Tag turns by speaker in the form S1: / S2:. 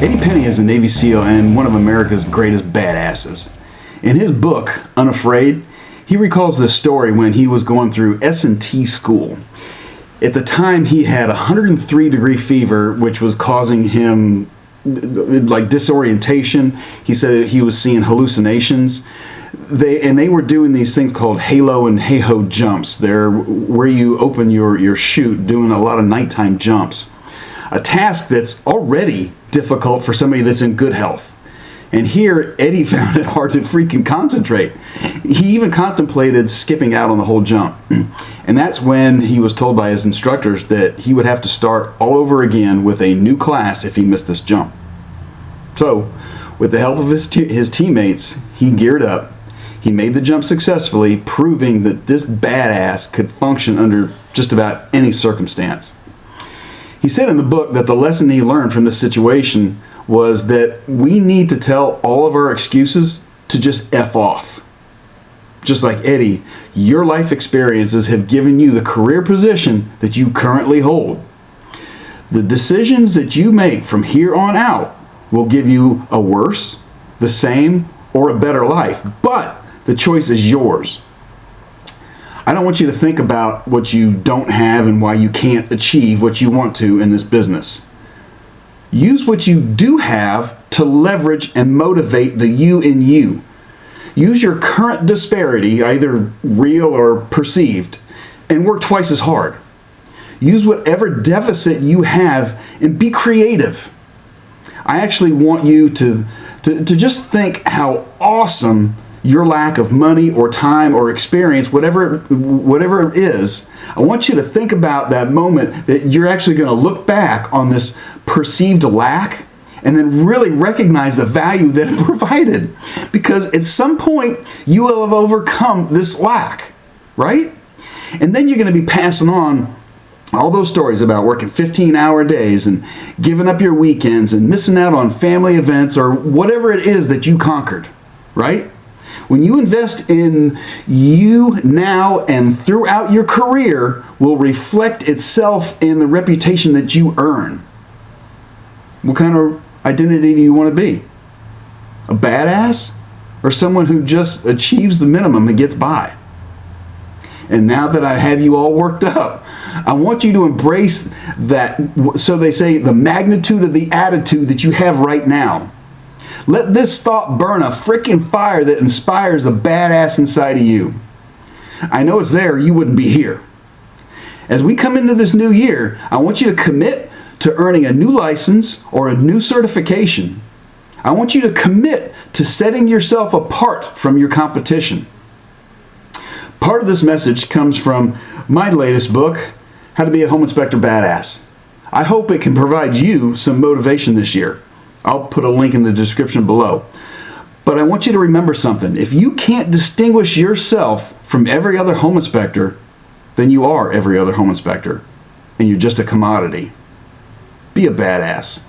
S1: Eddie Penney is a Navy SEAL and one of America's greatest badasses. In his book, Unafraid, he recalls this story when he was going through S&T school. At the time, he had 103-degree fever, which was causing him like disorientation. He said he was seeing hallucinations. They were doing these things called halo and hey-ho jumps. They're where you open your chute, doing a lot of nighttime jumps. A task that's already difficult for somebody that's in good health. And here, Eddie found it hard to freaking concentrate. He even contemplated skipping out on the whole jump. And that's when he was told by his instructors that he would have to start all over again with a new class if he missed this jump. So, with the help of his teammates, he geared up. He made the jump successfully, proving that this badass could function under just about any circumstance. He said in the book that the lesson he learned from this situation was that we need to tell all of our excuses to just F off. Just like Eddie, your life experiences have given you the career position that you currently hold. The decisions that you make from here on out will give you a worse, the same, or a better life, but the choice is yours. I don't want you to think about what you don't have and why you can't achieve what you want to in this business. Use what you do have to leverage and motivate the you in you. Use your current disparity, either real or perceived, and work twice as hard. Use whatever deficit you have and be creative. I actually want you to just think how awesome your lack of money or time or experience, whatever it is. I want you to think about that moment that you're actually going to look back on this perceived lack and then really recognize the value that it provided. Because at some point, you will have overcome this lack, right? And then you're going to be passing on all those stories about working 15-hour days and giving up your weekends and missing out on family events or whatever it is that you conquered, right? When you invest in you now and throughout your career will reflect itself in the reputation that you earn. What kind of identity do you want to be? A badass? Or someone who just achieves the minimum and gets by? And now that I have you all worked up, I want you to embrace that, so they say, the magnitude of the attitude that you have right now. Let this thought burn a freaking fire that inspires the badass inside of you. I know it's there, you wouldn't be here. As we come into this new year, I want you to commit to earning a new license or a new certification. I want you to commit to setting yourself apart from your competition. Part of this message comes from my latest book, How to Be a Home Inspector Badass. I hope it can provide you some motivation this year. I'll put a link in the description below. But I want you to remember something. If you can't distinguish yourself from every other home inspector, then you are every other home inspector, and you're just a commodity. Be a badass.